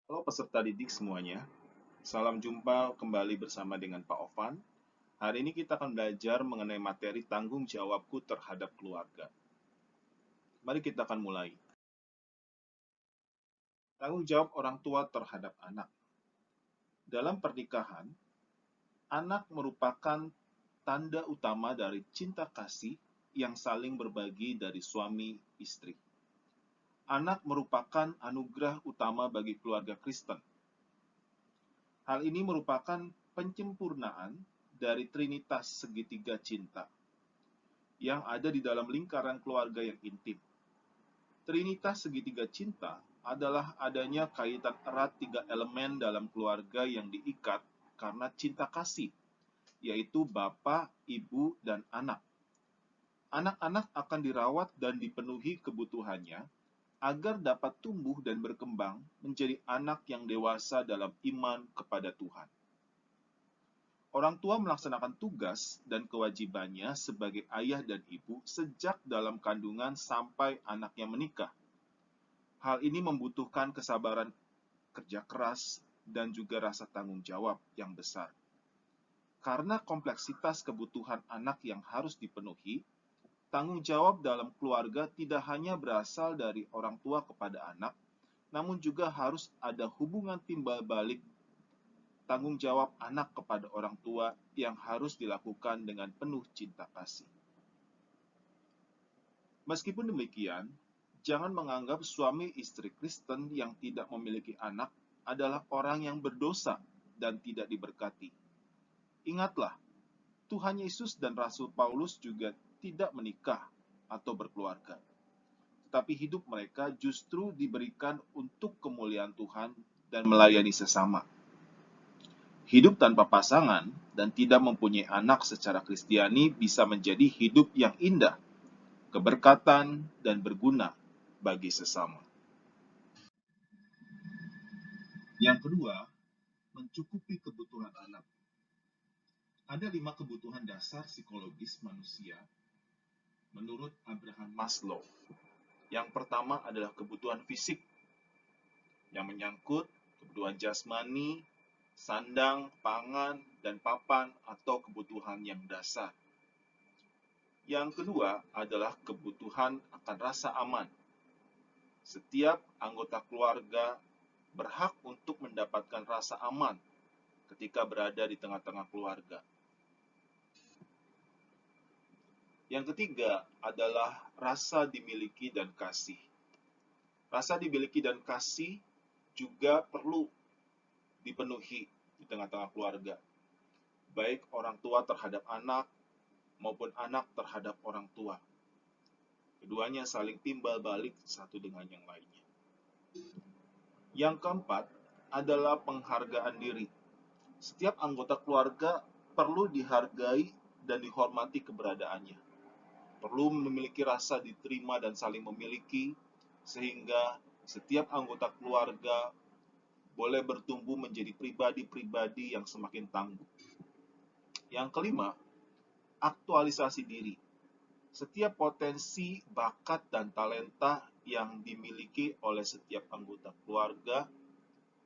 Halo peserta didik semuanya, salam jumpa kembali bersama dengan Pak Ovan. Hari ini kita akan belajar mengenai materi tanggung jawabku terhadap keluarga. Mari kita akan mulai. Tanggung jawab orang tua terhadap anak. Dalam pernikahan, anak merupakan tanda utama dari cinta kasih yang saling berbagi dari suami istri. Anak merupakan anugerah utama bagi keluarga Kristen. Hal ini merupakan penyempurnaan dari trinitas segitiga cinta yang ada di dalam lingkaran keluarga yang intim. Trinitas segitiga cinta adalah adanya kaitan erat tiga elemen dalam keluarga yang diikat karena cinta kasih, yaitu Bapa, Ibu, dan anak. Anak-anak akan dirawat dan dipenuhi kebutuhannya agar dapat tumbuh dan berkembang menjadi anak yang dewasa dalam iman kepada Tuhan. Orang tua melaksanakan tugas dan kewajibannya sebagai ayah dan ibu sejak dalam kandungan sampai anaknya menikah. Hal ini membutuhkan kesabaran, kerja keras, dan juga rasa tanggung jawab yang besar. Karena kompleksitas kebutuhan anak yang harus dipenuhi, tanggung jawab dalam keluarga tidak hanya berasal dari orang tua kepada anak, namun juga harus ada hubungan timbal balik tanggung jawab anak kepada orang tua yang harus dilakukan dengan penuh cinta kasih. Meskipun demikian, jangan menganggap suami istri Kristen yang tidak memiliki anak adalah orang yang berdosa dan tidak diberkati. Ingatlah, Tuhan Yesus dan Rasul Paulus juga tidak menikah atau berkeluarga. Tetapi hidup mereka justru diberikan untuk kemuliaan Tuhan dan melayani sesama. Hidup tanpa pasangan dan tidak mempunyai anak secara Kristiani bisa menjadi hidup yang indah, keberkatan, dan berguna bagi sesama. Yang kedua, mencukupi kebutuhan anak. Ada 5 kebutuhan dasar psikologis manusia menurut Abraham Maslow. Yang pertama adalah kebutuhan fisik, yang menyangkut kebutuhan jasmani, sandang, pangan, dan papan atau kebutuhan yang dasar. Yang kedua adalah kebutuhan akan rasa aman. Setiap anggota keluarga berhak untuk mendapatkan rasa aman ketika berada di tengah-tengah keluarga. Yang ketiga adalah rasa dimiliki dan kasih. Rasa dimiliki dan kasih juga perlu dipenuhi di tengah-tengah keluarga, baik orang tua terhadap anak maupun anak terhadap orang tua. Keduanya saling timbal balik satu dengan yang lainnya. Yang keempat adalah penghargaan diri. Setiap anggota keluarga perlu dihargai dan dihormati keberadaannya. Perlu memiliki rasa diterima dan saling memiliki, sehingga setiap anggota keluarga boleh bertumbuh menjadi pribadi-pribadi yang semakin tangguh. Yang kelima, aktualisasi diri. Setiap potensi, bakat, dan talenta yang dimiliki oleh setiap anggota keluarga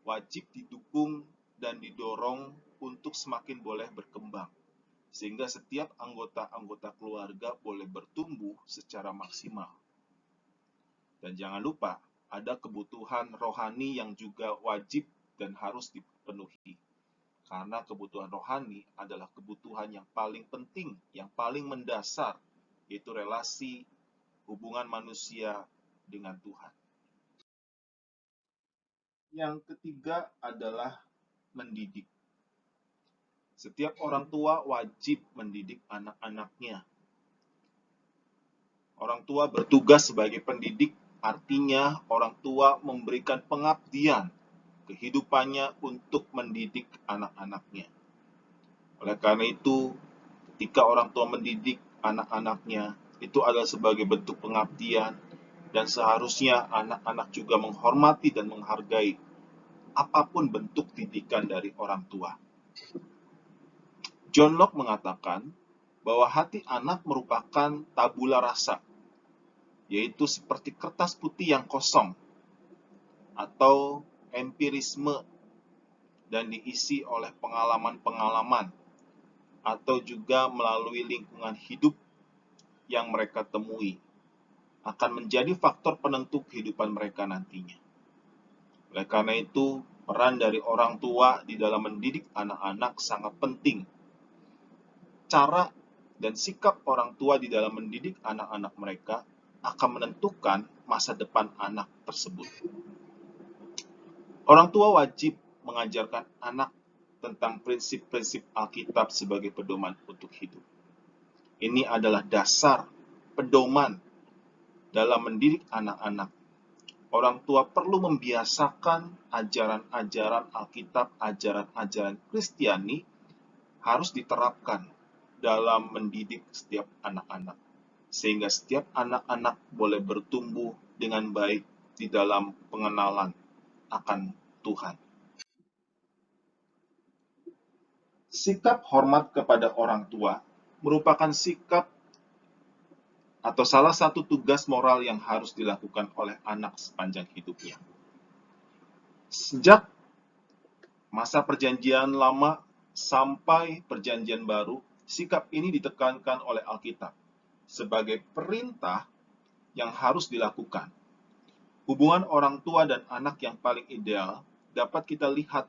wajib didukung dan didorong untuk semakin boleh berkembang, sehingga setiap anggota-anggota keluarga boleh bertumbuh secara maksimal. Dan jangan lupa, ada kebutuhan rohani yang juga wajib dan harus dipenuhi. Karena kebutuhan rohani adalah kebutuhan yang paling penting, yang paling mendasar, yaitu relasi hubungan manusia dengan Tuhan. Yang ketiga adalah mendidik. Setiap orang tua wajib mendidik anak-anaknya. Orang tua bertugas sebagai pendidik, artinya orang tua memberikan pengabdian kehidupannya untuk mendidik anak-anaknya. Oleh karena itu, ketika orang tua mendidik anak-anaknya, itu adalah sebagai bentuk pengabdian, dan seharusnya anak-anak juga menghormati dan menghargai apapun bentuk didikan dari orang tua. John Locke mengatakan bahwa hati anak merupakan tabula rasa, yaitu seperti kertas putih yang kosong, atau empirisme dan diisi oleh pengalaman-pengalaman atau juga melalui lingkungan hidup yang mereka temui akan menjadi faktor penentu kehidupan mereka nantinya. Oleh karena itu, peran dari orang tua di dalam mendidik anak-anak sangat penting. Cara dan sikap orang tua di dalam mendidik anak-anak mereka akan menentukan masa depan anak tersebut. Orang tua wajib mengajarkan anak tentang prinsip-prinsip Alkitab sebagai pedoman untuk hidup. Ini adalah dasar pedoman dalam mendidik anak-anak. Orang tua perlu membiasakan ajaran-ajaran Alkitab, ajaran-ajaran Kristiani harus diterapkan dalam mendidik setiap anak-anak, sehingga setiap anak-anak boleh bertumbuh dengan baik di dalam pengenalan akan Tuhan. Sikap hormat kepada orang tua merupakan sikap atau salah satu tugas moral yang harus dilakukan oleh anak sepanjang hidupnya. Sejak masa perjanjian lama sampai perjanjian baru, sikap ini ditekankan oleh Alkitab sebagai perintah yang harus dilakukan. Hubungan orang tua dan anak yang paling ideal dapat kita lihat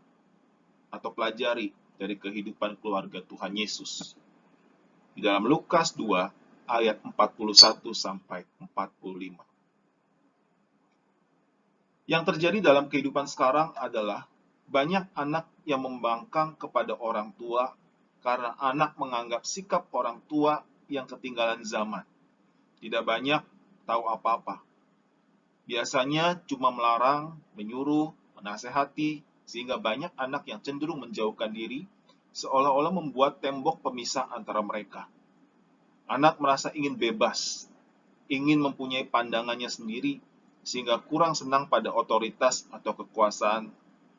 atau pelajari dari kehidupan keluarga Tuhan Yesus. Di dalam Lukas 2 ayat 41 sampai 45. Yang terjadi dalam kehidupan sekarang adalah banyak anak yang membangkang kepada orang tua karena anak menganggap sikap orang tua yang ketinggalan zaman. Tidak banyak tahu apa-apa. Biasanya cuma melarang, menyuruh, menasehati, sehingga banyak anak yang cenderung menjauhkan diri, seolah-olah membuat tembok pemisah antara mereka. Anak merasa ingin bebas, ingin mempunyai pandangannya sendiri, sehingga kurang senang pada otoritas atau kekuasaan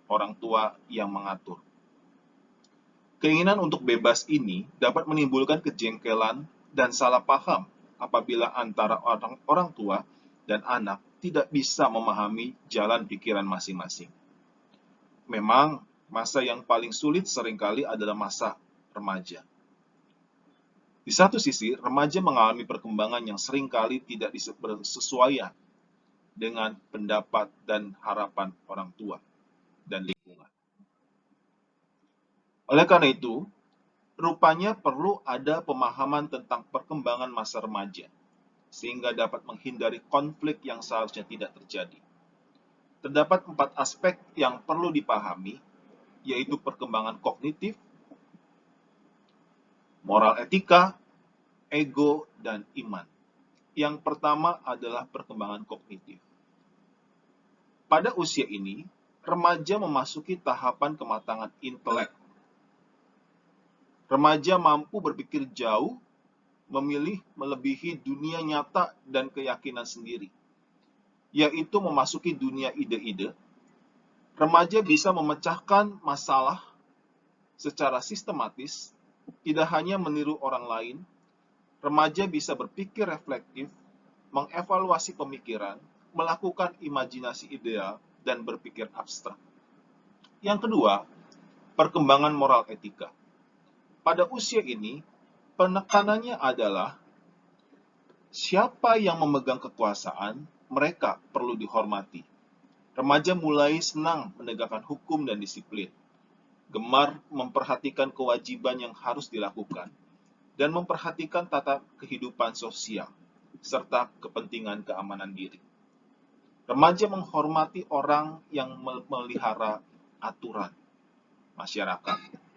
orang tua yang mengatur. Keinginan untuk bebas ini dapat menimbulkan kejengkelan dan salah paham apabila antara orang tua dan anak tidak bisa memahami jalan pikiran masing-masing. Memang, masa yang paling sulit seringkali adalah masa remaja. Di satu sisi, remaja mengalami perkembangan yang seringkali tidak bersesuaian dengan pendapat dan harapan orang tua dan lingkungan. Oleh karena itu, rupanya perlu ada pemahaman tentang perkembangan masa remaja, sehingga dapat menghindari konflik yang seharusnya tidak terjadi. Terdapat 4 aspek yang perlu dipahami, yaitu perkembangan kognitif, moral etika, ego, dan iman. Yang pertama adalah perkembangan kognitif. Pada usia ini, remaja memasuki tahapan kematangan intelek. Remaja mampu berpikir jauh, memilih melebihi dunia nyata dan keyakinan sendiri, yaitu memasuki dunia ide-ide. Remaja bisa memecahkan masalah secara sistematis, tidak hanya meniru orang lain. Remaja bisa berpikir reflektif, mengevaluasi pemikiran, melakukan imajinasi ideal, dan berpikir abstrak. Yang kedua, perkembangan moral etika. Pada usia ini, penekanannya adalah siapa yang memegang kekuasaan, mereka perlu dihormati. Remaja mulai senang menegakkan hukum dan disiplin, gemar memperhatikan kewajiban yang harus dilakukan, dan memperhatikan tata kehidupan sosial, serta kepentingan keamanan diri. Remaja menghormati orang yang memelihara aturan masyarakat.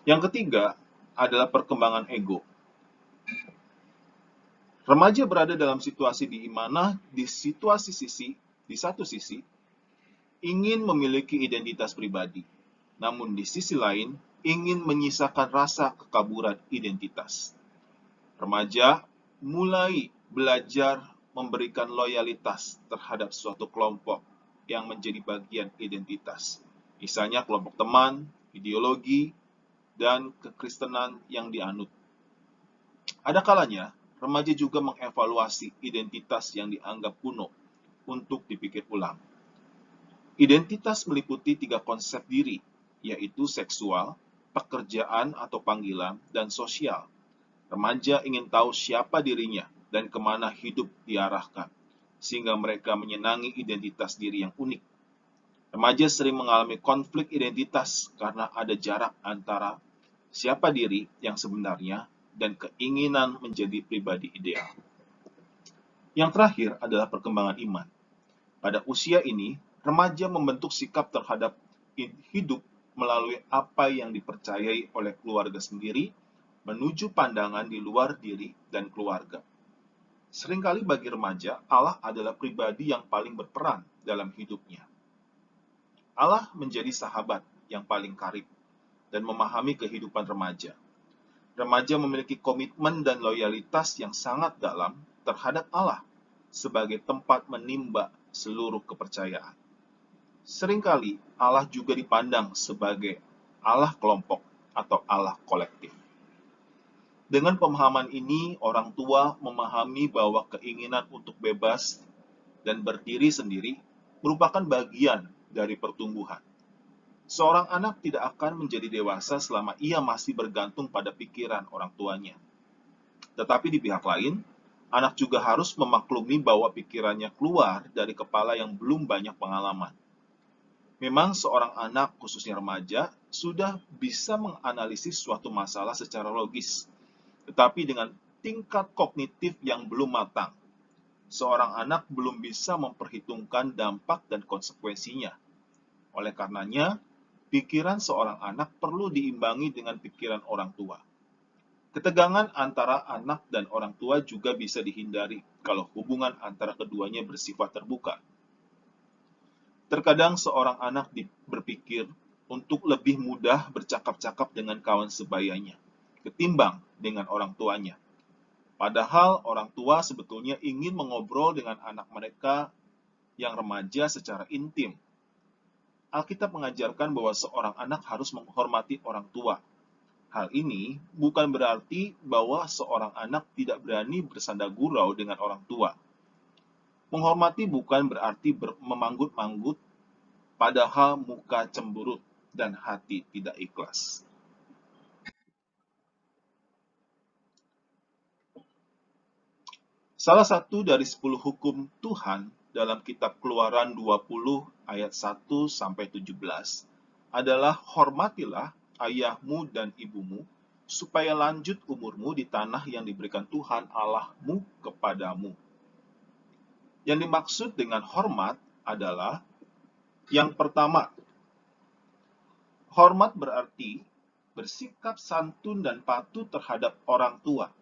Yang ketiga adalah perkembangan ego. Remaja berada dalam situasi di mana di satu sisi ingin memiliki identitas pribadi, namun di sisi lain ingin menyisakan rasa kekaburan identitas. Remaja mulai belajar memberikan loyalitas terhadap suatu kelompok yang menjadi bagian identitas. Misalnya kelompok teman, ideologi, dan kekristenan yang dianut. Ada kalanya, remaja juga mengevaluasi identitas yang dianggap kuno, untuk dipikir ulang. Identitas meliputi 3 konsep diri, yaitu seksual, pekerjaan atau panggilan, dan sosial. Remaja ingin tahu siapa dirinya dan kemana hidup diarahkan, sehingga mereka menyenangi identitas diri yang unik. Remaja sering mengalami konflik identitas karena ada jarak antara siapa diri yang sebenarnya dan keinginan menjadi pribadi ideal. Yang terakhir adalah perkembangan iman. Pada usia ini, remaja membentuk sikap terhadap hidup melalui apa yang dipercayai oleh keluarga sendiri, menuju pandangan di luar diri dan keluarga. Seringkali bagi remaja, Allah adalah pribadi yang paling berperan dalam hidupnya. Allah menjadi sahabat yang paling karib dan memahami kehidupan remaja. Remaja memiliki komitmen dan loyalitas yang sangat dalam terhadap Allah sebagai tempat menimba seluruh kepercayaan. Seringkali Allah juga dipandang sebagai Allah kelompok atau Allah kolektif. Dengan pemahaman ini, orang tua memahami bahwa keinginan untuk bebas dan berdiri sendiri merupakan bagian dari pertumbuhan. Seorang anak tidak akan menjadi dewasa selama ia masih bergantung pada pikiran orang tuanya. Tetapi di pihak lain, anak juga harus memaklumi bahwa pikirannya keluar dari kepala yang belum banyak pengalaman. Memang seorang anak, khususnya remaja, sudah bisa menganalisis suatu masalah secara logis, tetapi dengan tingkat kognitif yang belum matang. Seorang anak belum bisa memperhitungkan dampak dan konsekuensinya. Oleh karenanya, pikiran seorang anak perlu diimbangi dengan pikiran orang tua. Ketegangan antara anak dan orang tua juga bisa dihindari kalau hubungan antara keduanya bersifat terbuka. Terkadang seorang anak berpikir untuk lebih mudah bercakap-cakap dengan kawan sebayanya, ketimbang dengan orang tuanya. Padahal orang tua sebetulnya ingin mengobrol dengan anak mereka yang remaja secara intim. Alkitab mengajarkan bahwa seorang anak harus menghormati orang tua. Hal ini bukan berarti bahwa seorang anak tidak berani bersanda gurau dengan orang tua. Menghormati bukan berarti memanggut-manggut, padahal muka cemberut dan hati tidak ikhlas. Salah satu dari 10 hukum Tuhan dalam kitab Keluaran 20 ayat 1 sampai 17 adalah hormatilah ayahmu dan ibumu supaya lanjut umurmu di tanah yang diberikan Tuhan Allahmu kepadamu. Yang dimaksud dengan hormat adalah yang pertama, hormat berarti bersikap santun dan patuh terhadap orang tua.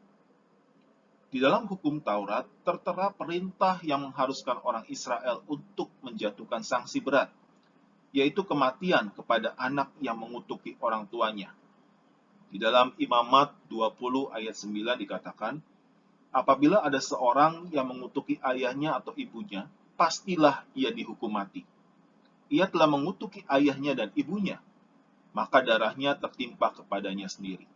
Di dalam hukum Taurat, tertera perintah yang mengharuskan orang Israel untuk menjatuhkan sanksi berat, yaitu kematian kepada anak yang mengutuki orang tuanya. Di dalam Imamat 20 ayat 9 dikatakan, apabila ada seorang yang mengutuki ayahnya atau ibunya, pastilah ia dihukum mati. Ia telah mengutuki ayahnya dan ibunya, maka darahnya tertimpa kepadanya sendiri.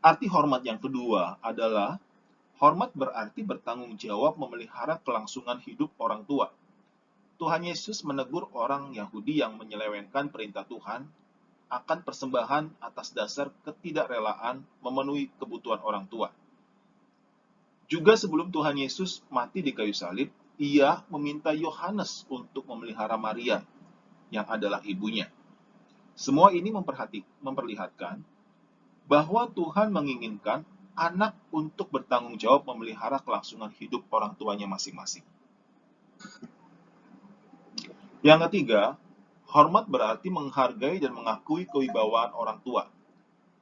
Arti hormat yang kedua adalah hormat berarti bertanggung jawab memelihara kelangsungan hidup orang tua. Tuhan Yesus menegur orang Yahudi yang menyelewengkan perintah Tuhan akan persembahan atas dasar ketidakrelaan memenuhi kebutuhan orang tua. Juga sebelum Tuhan Yesus mati di kayu salib, ia meminta Yohanes untuk memelihara Maria, yang adalah ibunya. Semua ini memperlihatkan bahwa Tuhan menginginkan anak untuk bertanggung jawab memelihara kelangsungan hidup orang tuanya masing-masing. Yang ketiga, hormat berarti menghargai dan mengakui kewibawaan orang tua,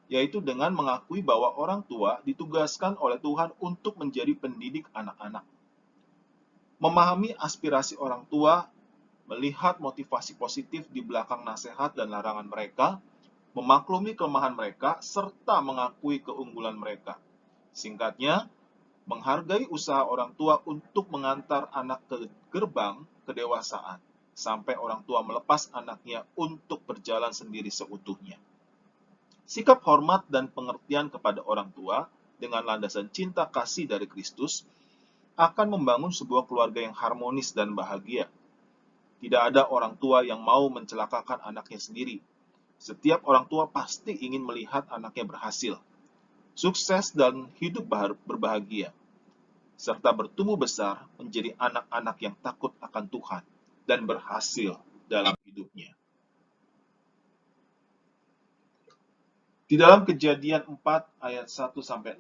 yaitu dengan mengakui bahwa orang tua ditugaskan oleh Tuhan untuk menjadi pendidik anak-anak. Memahami aspirasi orang tua, melihat motivasi positif di belakang nasihat dan larangan mereka, memaklumi kelemahan mereka, serta mengakui keunggulan mereka. Singkatnya, menghargai usaha orang tua untuk mengantar anak ke gerbang kedewasaan, sampai orang tua melepas anaknya untuk berjalan sendiri seutuhnya. Sikap hormat dan pengertian kepada orang tua dengan landasan cinta kasih dari Kristus akan membangun sebuah keluarga yang harmonis dan bahagia. Tidak ada orang tua yang mau mencelakakan anaknya sendiri. Setiap orang tua pasti ingin melihat anaknya berhasil, sukses, dan hidup berbahagia, serta bertumbuh besar menjadi anak-anak yang takut akan Tuhan dan berhasil dalam hidupnya. Di dalam Kejadian 4 ayat 1-16,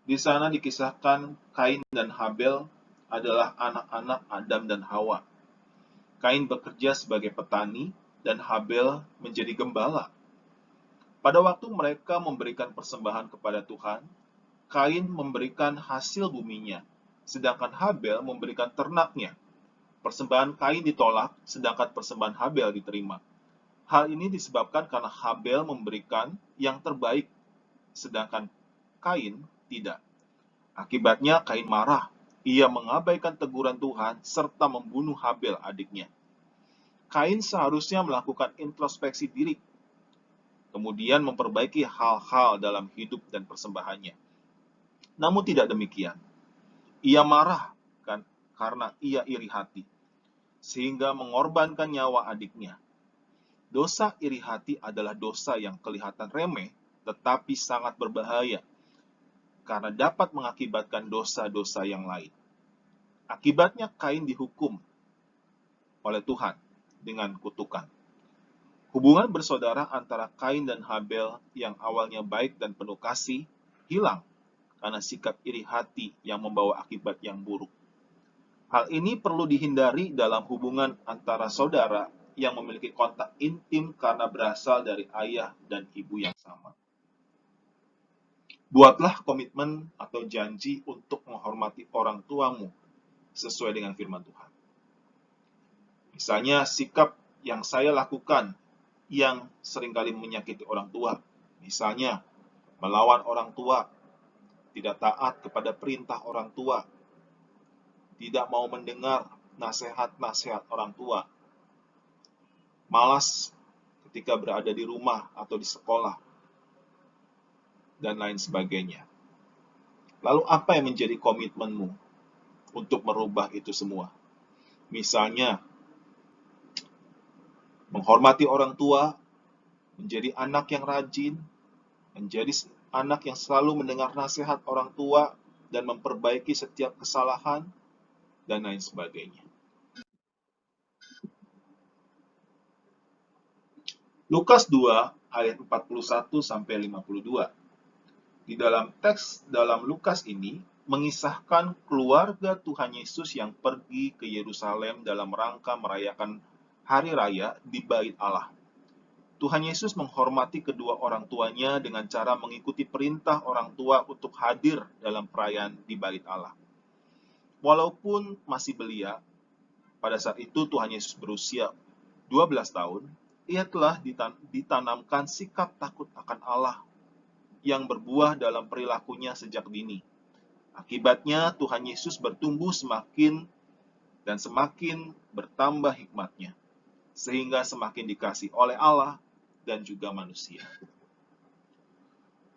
di sana dikisahkan Kain dan Habel adalah anak-anak Adam dan Hawa. Kain bekerja sebagai petani dan Habel menjadi gembala. Pada waktu mereka memberikan persembahan kepada Tuhan, Kain memberikan hasil buminya, sedangkan Habel memberikan ternaknya. Persembahan Kain ditolak, sedangkan persembahan Habel diterima. Hal ini disebabkan karena Habel memberikan yang terbaik, sedangkan Kain tidak. Akibatnya Kain marah. Ia mengabaikan teguran Tuhan serta membunuh Habel adiknya. Kain seharusnya melakukan introspeksi diri, kemudian memperbaiki hal-hal dalam hidup dan persembahannya. Namun tidak demikian. Ia marah karena ia iri hati, sehingga mengorbankan nyawa adiknya. Dosa iri hati adalah dosa yang kelihatan remeh, tetapi sangat berbahaya, karena dapat mengakibatkan dosa-dosa yang lain. Akibatnya Kain dihukum oleh Tuhan dengan kutukan. Hubungan bersaudara antara Kain dan Habel yang awalnya baik dan penuh kasih hilang karena sikap iri hati yang membawa akibat yang buruk. Hal ini perlu dihindari dalam hubungan antara saudara yang memiliki kontak intim karena berasal dari ayah dan ibu yang sama. Buatlah komitmen atau janji untuk menghormati orang tuamu sesuai dengan firman Tuhan. Misalnya sikap yang saya lakukan yang seringkali menyakiti orang tua. Misalnya melawan orang tua, tidak taat kepada perintah orang tua, tidak mau mendengar nasihat-nasihat orang tua, malas ketika berada di rumah atau di sekolah, dan lain sebagainya. Lalu apa yang menjadi komitmenmu untuk merubah itu semua? Misalnya, menghormati orang tua, menjadi anak yang rajin, menjadi anak yang selalu mendengar nasihat orang tua dan memperbaiki setiap kesalahan, dan lain sebagainya. Lukas 2 ayat 41-52. Di dalam teks dalam Lukas ini mengisahkan keluarga Tuhan Yesus yang pergi ke Yerusalem dalam rangka merayakan hari raya di Bait Allah. Tuhan Yesus menghormati kedua orang tuanya dengan cara mengikuti perintah orang tua untuk hadir dalam perayaan di Bait Allah. Walaupun masih belia, pada saat itu Tuhan Yesus berusia 12 tahun, ia telah ditanamkan sikap takut akan Allah yang berbuah dalam perilakunya sejak dini. Akibatnya Tuhan Yesus bertumbuh semakin dan semakin bertambah hikmatnya, sehingga semakin dikasih oleh Allah dan juga manusia.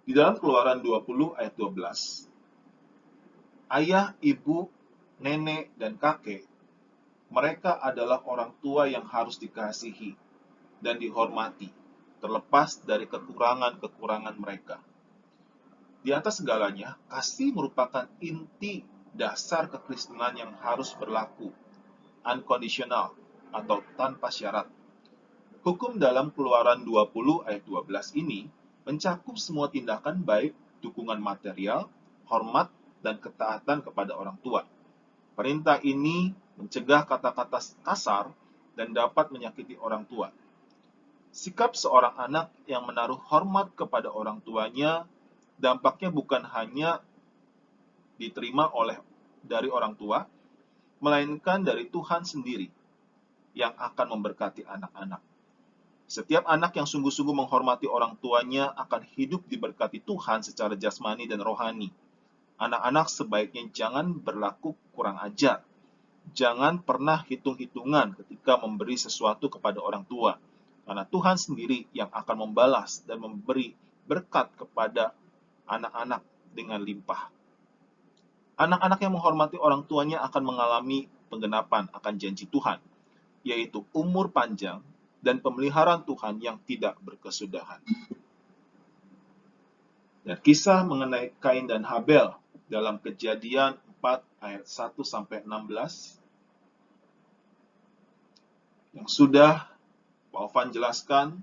Di dalam Keluaran 20 ayat 12, ayah, ibu, nenek, dan kakek, mereka adalah orang tua yang harus dikasihi dan dihormati, terlepas dari kekurangan-kekurangan mereka. Di atas segalanya, kasih merupakan inti dasar kekristenan yang harus berlaku, unconditional atau tanpa syarat. Hukum dalam Keluaran 20 ayat 12 ini mencakup semua tindakan baik dukungan material, hormat, dan ketaatan kepada orang tua. Perintah ini mencegah kata-kata kasar dan dapat menyakiti orang tua. Sikap seorang anak yang menaruh hormat kepada orang tuanya dampaknya bukan hanya diterima dari orang tua, melainkan dari Tuhan sendiri yang akan memberkati anak-anak. Setiap anak yang sungguh-sungguh menghormati orang tuanya akan hidup diberkati Tuhan secara jasmani dan rohani. Anak-anak sebaiknya jangan berlaku kurang ajar. Jangan pernah hitung-hitungan ketika memberi sesuatu kepada orang tua, karena Tuhan sendiri yang akan membalas dan memberi berkat kepada anak-anak dengan limpah. Anak-anak yang menghormati orang tuanya akan mengalami penggenapan akan janji Tuhan, yaitu umur panjang dan pemeliharaan Tuhan yang tidak berkesudahan. Dan kisah mengenai Kain dan Habel dalam Kejadian 4 ayat 1-16 yang sudah Pak Ovan jelaskan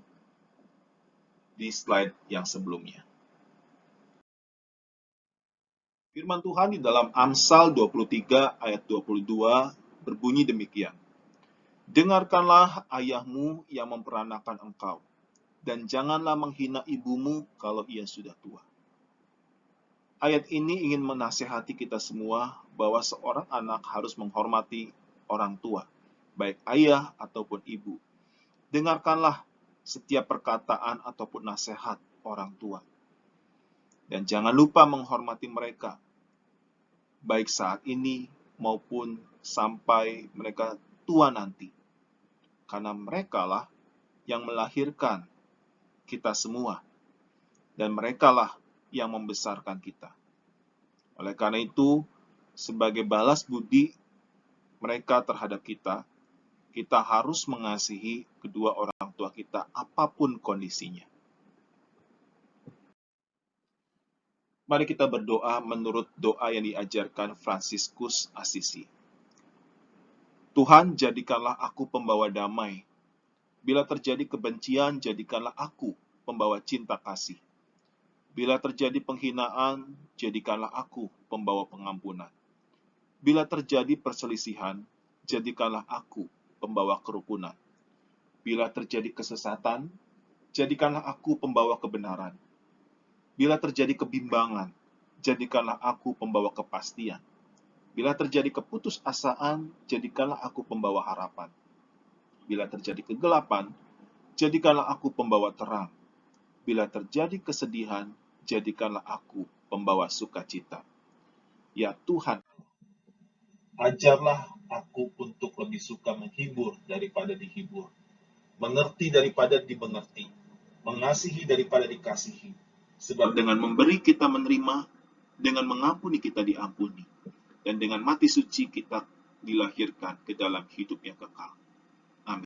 di slide yang sebelumnya. Firman Tuhan di dalam Amsal 23 ayat 22 berbunyi demikian. Dengarkanlah ayahmu yang memperanakan engkau, dan janganlah menghina ibumu kalau ia sudah tua. Ayat ini ingin menasihati kita semua bahwa seorang anak harus menghormati orang tua, baik ayah ataupun ibu. Dengarkanlah setiap perkataan ataupun nasihat orang tua. Dan jangan lupa menghormati mereka, baik saat ini maupun sampai mereka tua nanti. Karena merekalah yang melahirkan kita semua, dan merekalah yang membesarkan kita. Oleh karena itu, sebagai balas budi mereka terhadap kita, kita harus mengasihi kedua orang tua kita apapun kondisinya. Mari kita berdoa menurut doa yang diajarkan Fransiskus Assisi. Tuhan, jadikanlah aku pembawa damai. Bila terjadi kebencian, jadikanlah aku pembawa cinta kasih. Bila terjadi penghinaan, jadikanlah aku pembawa pengampunan. Bila terjadi perselisihan, jadikanlah aku pembawa kerukunan. Bila terjadi kesesatan, jadikanlah aku pembawa kebenaran. Bila terjadi kebimbangan, jadikanlah aku pembawa kepastian. Bila terjadi keputusasaan, jadikanlah aku pembawa harapan. Bila terjadi kegelapan, jadikanlah aku pembawa terang. Bila terjadi kesedihan, jadikanlah aku pembawa sukacita. Ya Tuhan, ajarlah aku untuk lebih suka menghibur daripada dihibur, mengerti daripada dimengerti, mengasihi daripada dikasihi. Sebab dengan memberi kita menerima, dengan mengampuni kita diampuni, dan dengan mati suci kita dilahirkan ke dalam hidup yang kekal. Amin.